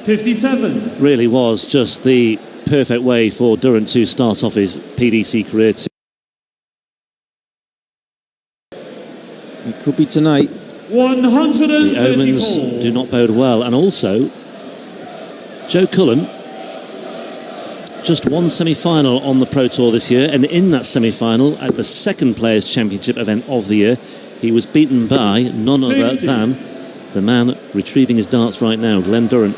57. Really was just the perfect way for Durrant to start off his PDC career. It could be tonight. 134. The omens do not bode well. And also, Joe Cullen, just one semi-final on the Pro Tour this year, and in that semi-final at the second Players' Championship event of the year, he was beaten by none other than the man retrieving his darts right now, Glen Durrant.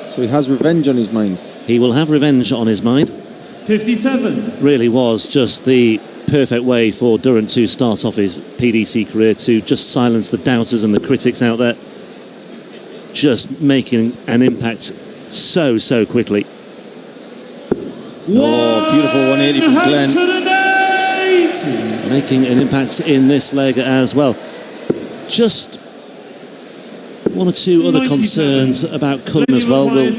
So he has revenge on his mind. He will have revenge on his mind. 57. Really was just the perfect way for Durrant to start off his PDC career, to just silence the doubters and the critics out there, just making an impact so quickly. Oh, beautiful 180 from Glen. Making an impact in this leg as well. Just one or two other concerns about Cullen as well. We'll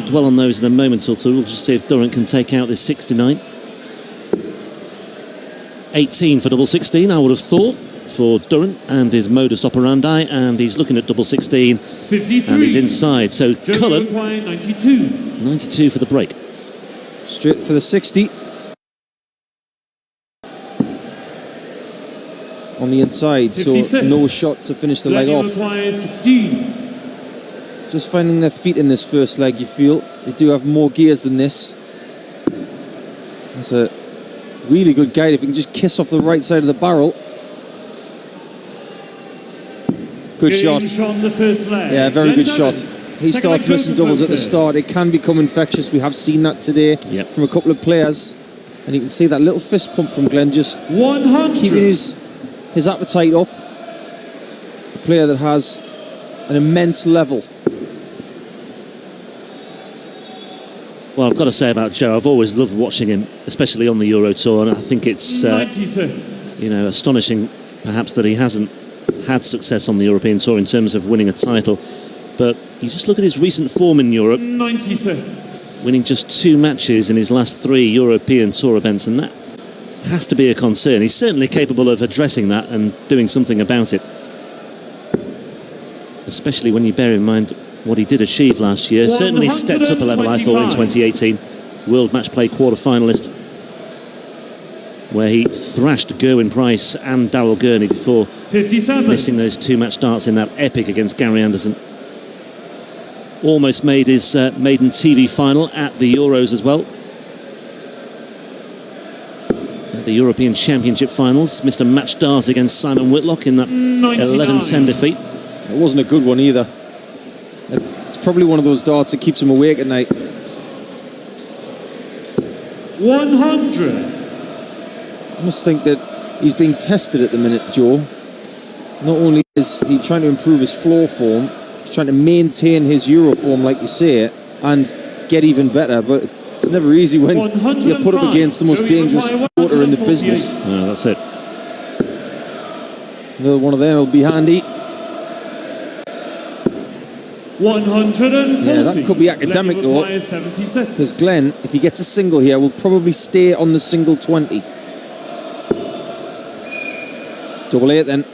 dwell on those in a moment or two. We'll just see if Durrant can take out this 69. 18 for double 16, I would have thought, for Durrant and his modus operandi, and he's looking at double 16 53. and he's inside. So Cullen, 92. 92 for the break. Straight for the 60. On the inside, 56. so no shot to finish the leg off. 16. Just finding their feet in this first leg, you feel. They do have more gears than this. That's a really good guide if you can just kiss off the right side of the barrel. Good shot. On the first leg. Yeah, very good shot. He Second starts leg missing doubles at the start. It can become infectious. We have seen that today from a couple of players. And you can see that little fist pump from Glen, just 100. keeping his appetite up. A player that has an immense level. Well, I've got to say about Joe, I've always loved watching him, especially on the Euro Tour, and I think it's astonishing perhaps that he hasn't had success on the European Tour in terms of winning a title. But you just look at his recent form in Europe, 96. winning just 2 matches in his last 3 European Tour events, and that has to be a concern. He's certainly capable of addressing that and doing something about it, especially when you bear in mind what he did achieve last year. Certainly steps up a level, I thought, in 2018. World Match Play quarter-finalist, where he thrashed Gerwyn Price and Darrell Gurney before 57. missing those 2 match darts in that epic against Gary Anderson. Almost made his maiden TV final at the Euros as well. At the European Championship finals, missed a match dart against Simon Whitlock in that 11-10 defeat. It wasn't a good one either. It's probably one of those darts that keeps him awake at night. 100. I must think that he's being tested at the minute, Joe. Not only is he trying to improve his floor form, he's trying to maintain his Euro form, like you say, and get even better, but it's never easy when you're put up against the most dangerous floater in the business. No, that's it. Another one of them will be handy. 140. Yeah, that could be academic though, because Glen, if he gets a single here, will probably stay on the single 20. Double 8 then.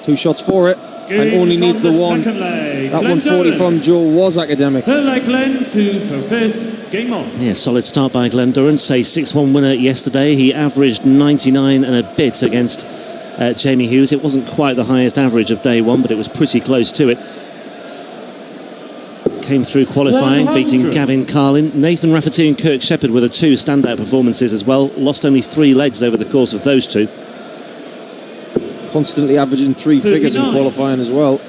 2 shots for it, and only needs the one. That 140 from Joe was academic. Third leg, Glen, 2 for first. Game on. Yeah, solid start by Glen Durrant. Say 6-1 winner yesterday. He averaged 99 and a bit against Jamie Hughes. It wasn't quite the highest average of day one, but it was pretty close to it. Came through qualifying, 100. beating Gavin Carlin. Nathan Rafferty and Kirk Shepherd were the 2 standout performances as well. Lost only 3 legs over the course of those 2. Constantly averaging 3 figures in qualifying as well.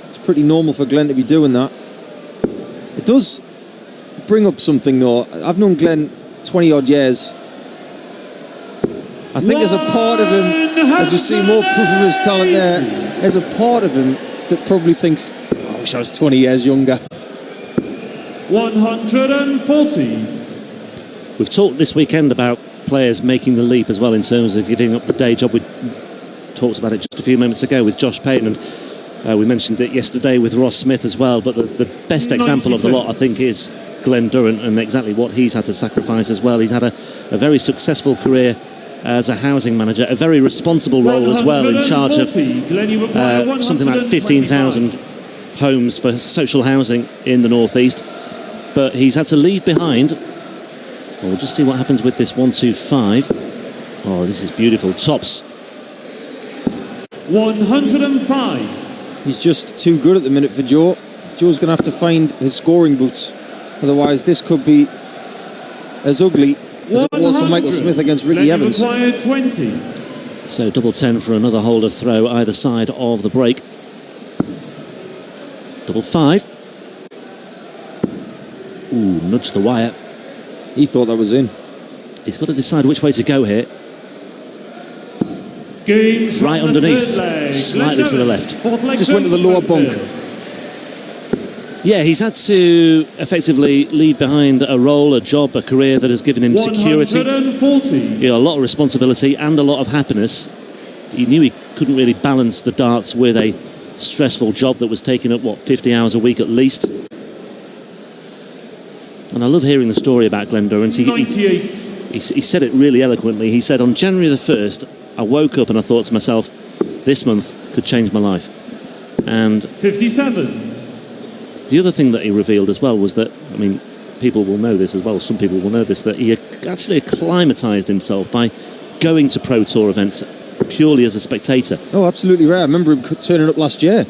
It's pretty normal for Glen to be doing that. It does bring up something though. I've known Glen 20 odd years. I think there's a part of him, as you see more proof of his talent there, there's a part of him that probably thinks, oh, I wish I was 20 years younger. 140. We've talked this weekend about players making the leap as well in terms of giving up the day job. We talked about it just a few moments ago with Josh Payton, and we mentioned it yesterday with Ross Smith as well, but the best example of the lot, I think, is Glen Durrant, and exactly what he's had to sacrifice as well. He's had a very successful career as a housing manager, a very responsible role as well, in charge of something like 15,000 homes for social housing in the northeast. But he's had to leave behind. Well, we'll just see what happens with this 1-2-5. Oh, this is beautiful. Tops. 105. He's just too good at the minute for Joe. Joe's going to have to find his scoring boots. Otherwise, this could be as ugly as it was for Michael Smith against Ricky Evans. 20. So double 10 for another holder throw either side of the break. Double 5. Ooh, nudged the wire. He thought that was in. He's got to decide which way to go here. Game Right underneath, slightly to the left. Just went to the lower bunk. Yeah, he's had to effectively leave behind a role, a job, a career that has given him security. 140. A lot of responsibility and a lot of happiness. He knew he couldn't really balance the darts with a stressful job that was taking up, 50 hours a week at least. And I love hearing the story about Glen Durrant. 98. He said it really eloquently. He said, on January the 1st, I woke up and I thought to myself, this month could change my life. And 57. the other thing that he revealed as well was that, I mean, people will know this as well, some people will know this, that he actually acclimatised himself by going to Pro Tour events purely as a spectator. Oh, absolutely right. I remember him turning up last year.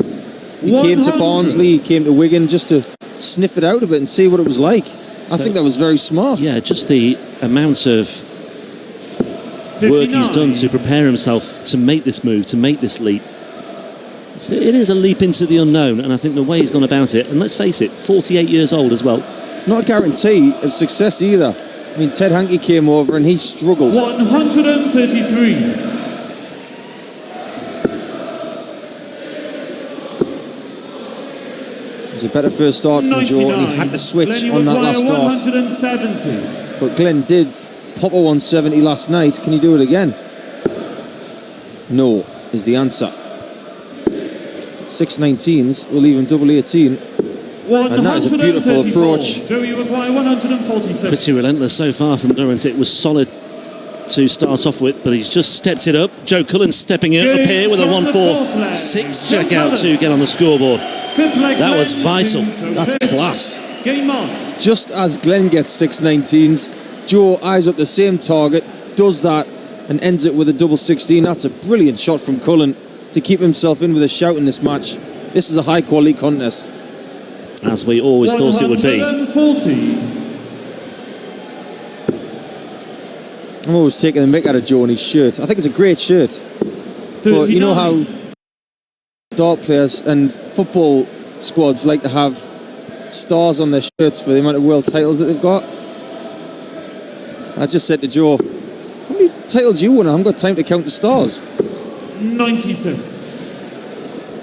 He came to Barnsley, he came to Wigan just to sniff it out a bit and see what it was like. I think that was very smart. Yeah, just the amount of 59. work he's done to prepare himself to make this move, to make this leap. It is a leap into the unknown, and I think the way he's gone about it, and let's face it, 48 years old as well. It's not a guarantee of success either. I mean, Ted Hankey came over and he struggled. 133. It was a better first start for Joe, and he had to switch on that last start. 170. But Glenn did pop a 170 last night. Can he do it again? No, is the answer. 619s will leave him double 18. And that is a beautiful approach. Joe, you require 146. Pretty relentless so far from Durrant. It was solid to start off with, but he's just stepped it up. Joe Cullen stepping it up here with a 1-4-6 checkout to get on the scoreboard. That was vital. That's class. Game on. Just as Glenn gets 619s, Joe eyes up the same target, does that, and ends it with a double 16. That's a brilliant shot from Cullen to keep himself in with a shout in this match. This is a high quality contest. As we always thought it would be. 140. I'm always taking the mick out of Joe and his shirt. I think it's a great shirt. 39. But you know how dart players and football squads like to have stars on their shirts for the amount of world titles that they've got? I just said to Joe, how many titles you won? I haven't got time to count the stars. 96.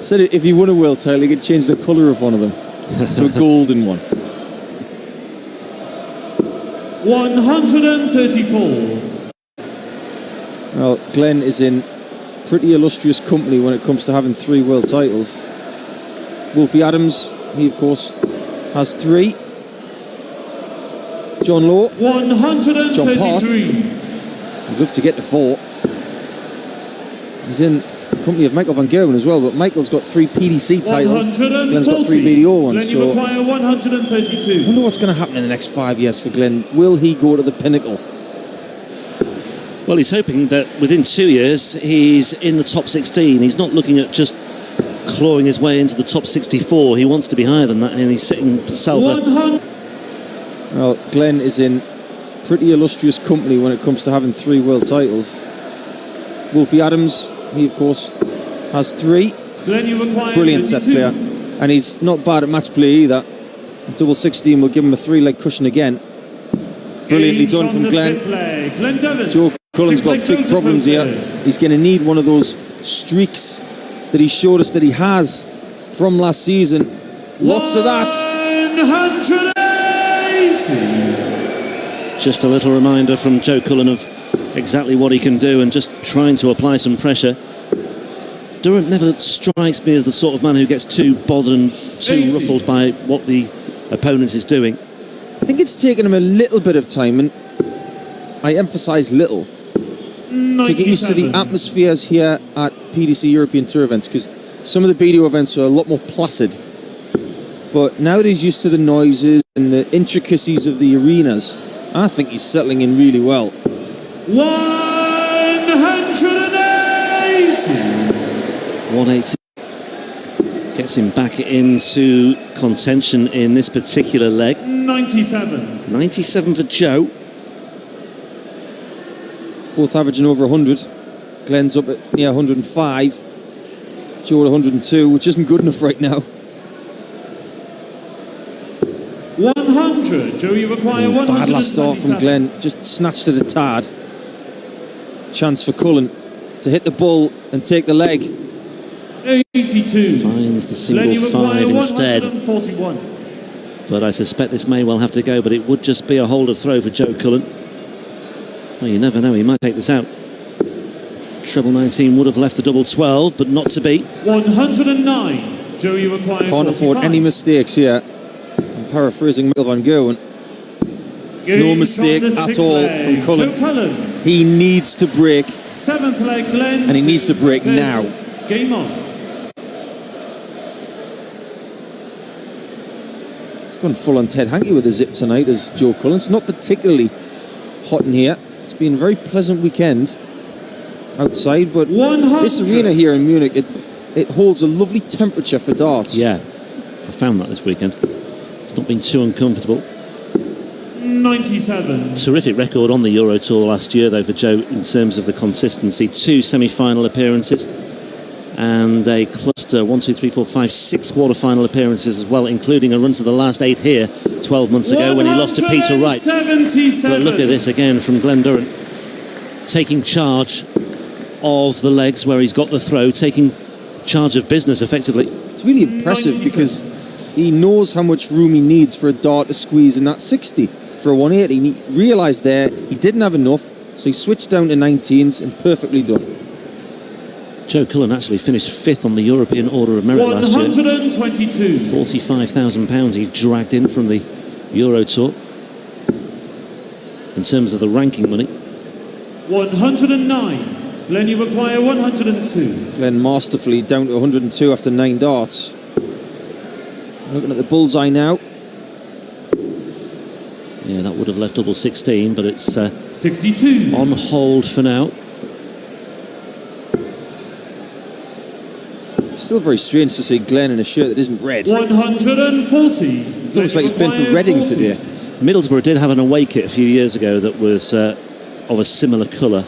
Said if he won a world title, he could change the colour of one of them to a golden one. 134. Well, Glenn is in pretty illustrious company when it comes to having 3 world titles. Wolfie Adams, he of course has 3. John Law, 133. I'd love to get to 4. He's in company of Michael van Gerwen as well, but Michael's got 3 PDC titles. Glenn's got 3 BDO ones. Glenn, you require 132. I wonder what's going to happen in the next 5 years for Glenn. Will he go to the pinnacle? Well, he's hoping that within 2 years he's in the top 16. He's not looking at just clawing his way into the top 64. He wants to be higher than that, and he's setting himself up. Well, Glenn is in pretty illustrious company when it comes to having 3 world titles. Wolfie Adams, he of course has 3. Glenn, you require Brilliant set 32. player, and he's not bad at match play either. Double 16 will give him a 3-leg cushion again. Brilliantly done from Glenn. Glen Durrant. Joe Cullen's got Six-leg big Joe problems here. first. He's going to need one of those streaks that he showed us that he has from last season. Lots of that. 180. Just a little reminder from Joe Cullen of exactly what he can do and just trying to apply some pressure. Durrant never strikes me as the sort of man who gets too bothered and too 80. ruffled by what the opponent is doing. I think it's taken him a little bit of time, and I emphasise little, to get used to the 97. atmospheres here at PDC European Tour events, because some of the BDO events are a lot more placid. But now that he's used to the noises and the intricacies of the arenas, I think he's settling in really well. 180. 180 gets him back into contention in this particular leg. 97. 97 for Joe. Both averaging over 100. Glen's up at near 105. Joe at 102, which isn't good enough right now. 100. Joe, you require 127. Bad last start from Glen, just snatched at a tad. Chance for Cullen to hit the bull and take the leg. 82. Finds the Glen, you single require five instead. 141. But I suspect this may well have to go, but it would just be a holder throw for Joe Cullen. Well, you never know, he might take this out. Treble 19 would have left the double 12, but not to be. 109. Joe, you require Can't afford 45. any mistakes here. I'm paraphrasing Michael Van Gerwen. No mistake at all from Cullen. Joe Cullen. He needs to break. 7th leg, Glen. And he needs to break now. Game on. He's gone full on Ted Hankey with a zip tonight as Joe Cullen. It's not particularly hot in here. It's been a very pleasant weekend outside, but 100. this arena here in Munich, it holds a lovely temperature for darts. Yeah, I found that this weekend. It's not been too uncomfortable. 97. Terrific record on the Euro Tour last year, though, for Joe in terms of the consistency. 2 semi-final appearances and a cluster 6 quarter-final appearances as well, including a run to the last 8 here 12 months ago when he lost to Peter Wright. 177. But look at this again from Glen Durrant, taking charge of the legs where he's got the throw, taking charge of business effectively. It's really impressive 96. because he knows how much room he needs for a dart to squeeze in that 60 for a 180. He realised there he didn't have enough, so he switched down to 19s and perfectly done. Joe Cullen actually finished 5th on the European Order of Merit last year. 122. £45,000 he dragged in from the Euro Tour in terms of the ranking money. 109. Glen, you require 102. Glen masterfully down to 102 after 9 darts. Looking at the bullseye now. Yeah, that would have left double 16, but it's 62. on hold for now. It's still very strange to see Glen in a shirt that isn't red. 140. It's almost like he's been for Reading today. Middlesbrough did have an away kit a few years ago that was of a similar colour,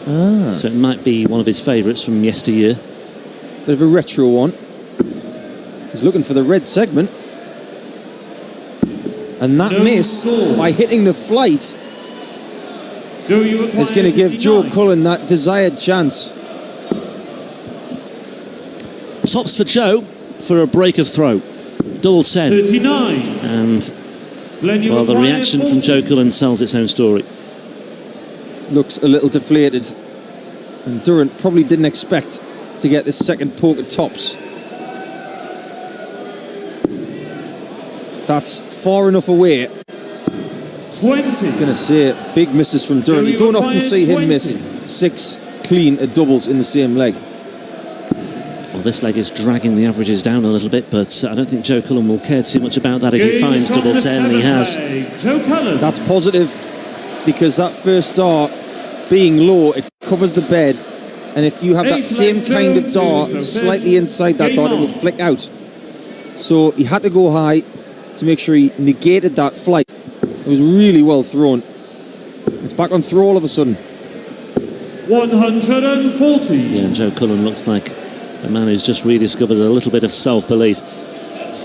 so it might be one of his favourites from yesteryear. Bit of a retro one. He's looking for the red segment. And that No miss, score. by hitting the flight, Joe, you require is going to give 59. Joe Cullen that desired chance. Tops for Joe for a break of throw. Double 10. 39. And, Glen, you well, the require reaction 40. from Joe Cullen tells its own story. Looks a little deflated. And Durrant probably didn't expect to get this second poke at tops. That's far enough away. 20. Going to say big misses from Durrant. You Joey don't often required see him 20. miss 6 clean at doubles in the same leg. Well, this leg is dragging the averages down a little bit, but I don't think Joe Cullen will care too much about that if he Gauge finds from double the 10, and he has. seventh leg, Joe Cullen. That's positive, because that first dart being low, it covers the bed, and if you have that Eighth same leg, kind Joe of dart to slightly first. inside that Game dart, it will on. flick out. So he had to go high to make sure he negated that flight. It was really well thrown. It's back on throw all of a sudden. 140. Yeah, and Joe Cullen looks like a man who's just rediscovered a little bit of self-belief.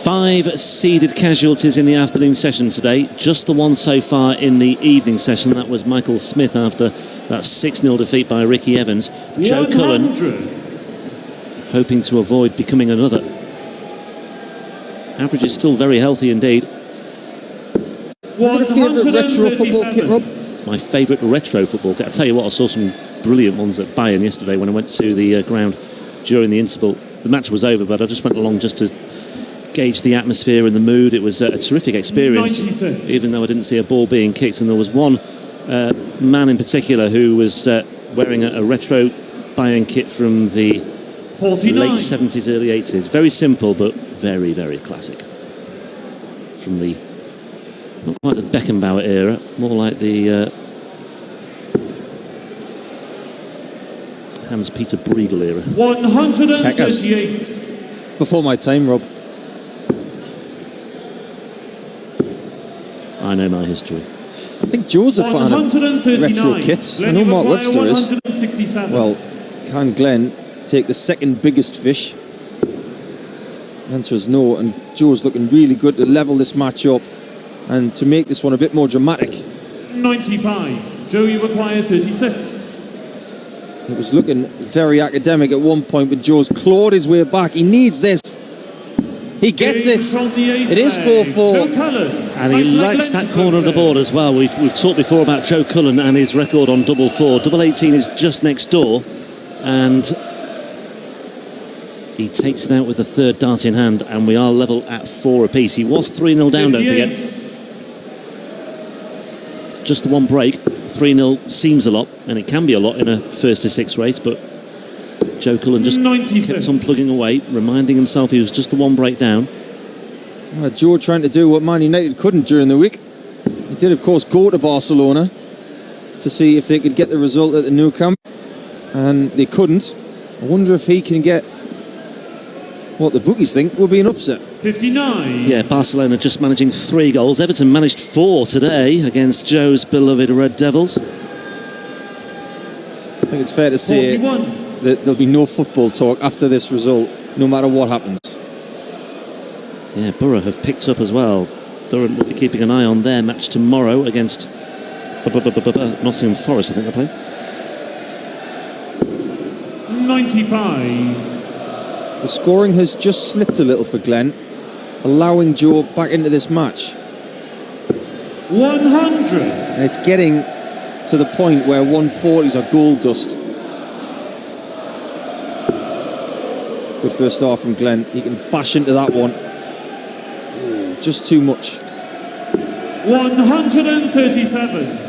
5 seeded casualties in the afternoon session today. Just the one so far in the evening session. That was Michael Smith after that 6-0 defeat by Ricky Evans. Joe 100. Cullen hoping to avoid becoming another. Average is still very healthy indeed. Got a favourite retro football kit, 137. Rob? My favourite retro football kit. I tell you what, I saw some brilliant ones at Bayern yesterday when I went to the ground during the interval. The match was over, but I just went along just to gauge the atmosphere and the mood. It was a terrific experience, 96. even though I didn't see a ball being kicked. And there was one man in particular who was wearing a retro buy-in kit from the 49. late 70s, early 80s. Very simple, but very, very classic. From the, not quite the Beckenbauer era, more like the Hans-Peter Briegel era. 138. Before my time, Rob. I know my history. I think Joe's a fan of retro kits. I know Mark Webster is. 167. Well, can Glenn take the second biggest fish? The answer is no, and Joe's looking really good to level this match up and to make this one a bit more dramatic. 95. Joe, you require 36. It was looking very academic at one point, but Joe's clawed his way back. He needs this. He gets it. It is 4-4. And he likes that corner of the board as well. We've talked before about Joe Cullen and his record on double 4. Double 18 is just next door. And he takes it out with the third dart in hand, and we are level at 4 apiece. He was 3-0 down, 58. don't forget. Just the one break. 3-0 seems a lot, and it can be a lot in a first to 6 race, but Joe Cullen just 96. kept on plugging away, reminding himself he was just the one break down. Joe trying to do what Man United couldn't during the week. He did, of course, go to Barcelona to see if they could get the result at the Nou Camp, and they couldn't. I wonder if he can get what the bookies think will be an upset. 59. Yeah, Barcelona just managing 3 goals. Everton managed 4 today against Joe's beloved Red Devils. I think it's fair to say 41. that there'll be no football talk after this result, no matter what happens. Yeah, Borough have picked up as well. Durrant will be keeping an eye on their match tomorrow against Nottingham Forest, I think they're playing. 95. The scoring has just slipped a little for Glenn, allowing Joe back into this match. 100. And it's getting to the point where 140s are gold dust. Good first start from Glenn. He can bash into that one. Ooh, just too much. 137.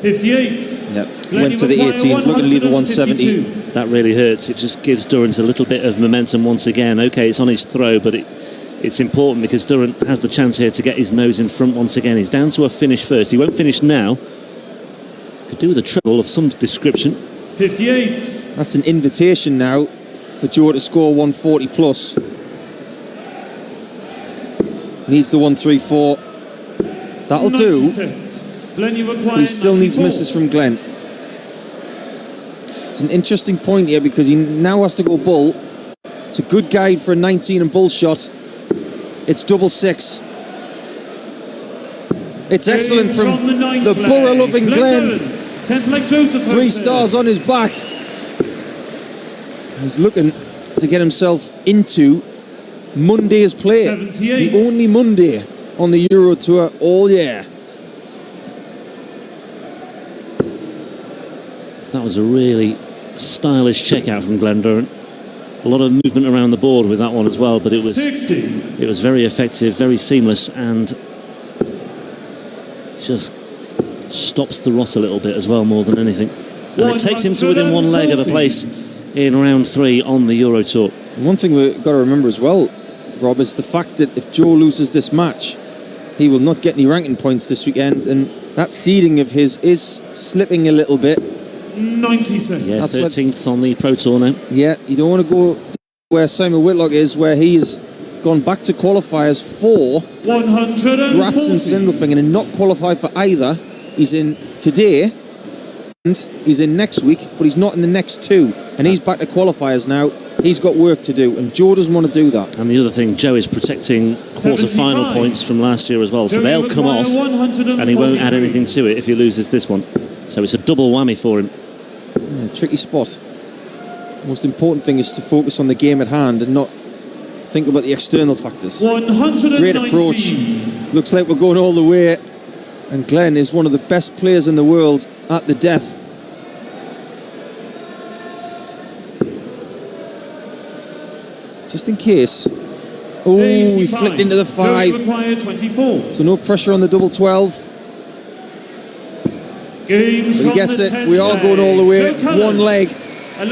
$58. Yep. Went to the 18s, looking to leave the 170. That really hurts. It just gives Durrant a little bit of momentum once again. OK, it's on his throw, but it's important because Durrant has the chance here to get his nose in front once again. He's down to a finish first. He won't finish now. Could do with a treble of some description. 58. That's an invitation now for Joe to score 140 plus. Needs the 134. That'll 96. do. Glenn, you require He still 94. needs misses from Glenn. It's an interesting point here because he now has to go bull. It's a good guide for a 19 and bull shot. It's double 6. It's excellent from the Borough-loving Glenn. 10th leg Joe to 3 stars on his back. He's looking to get himself into Monday's play. 78. The only Monday on the Euro Tour all year. That was a really stylish checkout from Glen Durrant. A lot of movement around the board with that one as well, but it was 60. It was very effective, very seamless, and just stops the rot a little bit as well, more than anything. And it takes him to within 1 leg of a place in round 3 on the Euro Tour. And one thing we've got to remember as well, Rob, is the fact that if Joe loses this match, he will not get any ranking points this weekend, and that seeding of his is slipping a little bit. 96. Yeah, That's 13th on the Pro Tour now. Yeah, you don't want to go where Simon Whitlock is, where he's gone back to qualifiers for 140. Rats and Sindelfingen and not qualified for either. He's in today and he's in next week, but he's not in the next 2. And he's back to qualifiers now. He's got work to do, and Joe doesn't want to do that. And the other thing, Joe is protecting quarter-final 75. points from last year as well, so Joe, they'll you come off, require 143. and he won't add anything to it if he loses this one. So it's a double whammy for him. Yeah, tricky spot. Most important thing is to focus on the game at hand and not think about the external factors. 119. Great approach. Looks like we're going all the way. And Glenn is one of the best players in the world at the death. Just in case Oh, he flicked into the 5. Joe require 24. So no pressure on the double 12. Game But he gets it. We are going all the way. One leg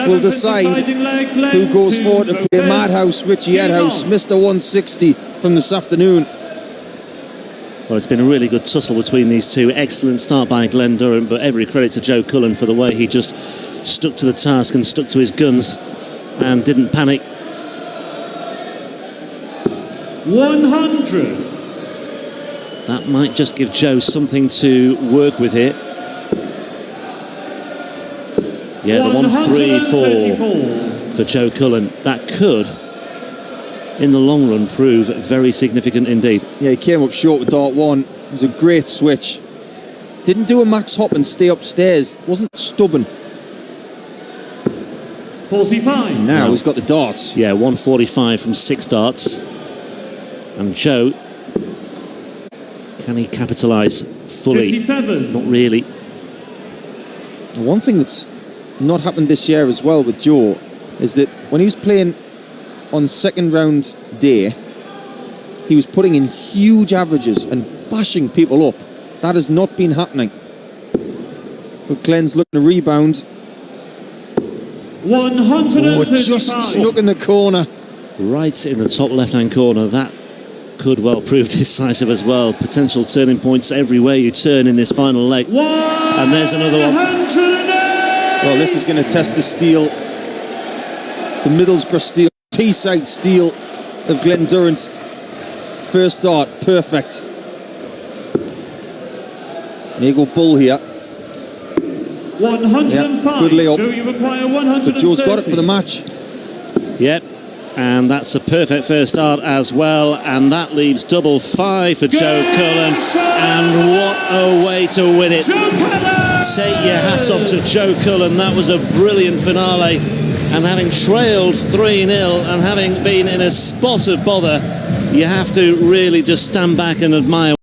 will decide who goes forward to play Madhouse, Richie Edhouse, Mr. 160 from this afternoon. Well, it's been a really good tussle between these two. Excellent start by Glen Durrant, but every credit to Joe Cullen for the way he just stuck to the task and stuck to his guns and didn't panic. 100. That might just give Joe something to work with here. Yeah, the 134 for Joe Cullen. That could, in the long run, prove very significant indeed. Yeah, he came up short with dart 1. It was a great switch. Didn't do a max hop and stay upstairs. Wasn't stubborn. 45. Now he's got the darts. Yeah, 145 from 6 darts. And Joe, can he capitalise fully? 57. Not really. One thing that's not happened this year as well with Joe is that when he was playing on second round day, he was putting in huge averages and bashing people up. That has not been happening. But Glen's looking to rebound. 135. Just snuck in the corner. Right in the top left-hand corner. That could well prove decisive as well. Potential turning points everywhere you turn in this final leg. And there's another one. Well, this is going to test the steel. The Middlesbrough steel, Teesside steel of Glen Durrant. First dart, perfect. There you go, Bull here. 105. Yeah, good layup. Joe, you require 130. But Joe's got it for the match. Yep. And that's a perfect first start as well. And that leaves double 5 for Joe Cullen. And what a way to win it. Take your hat off to Joe Cullen. That was a brilliant finale. And having trailed 3-0 and having been in a spot of bother, you have to really just stand back and admire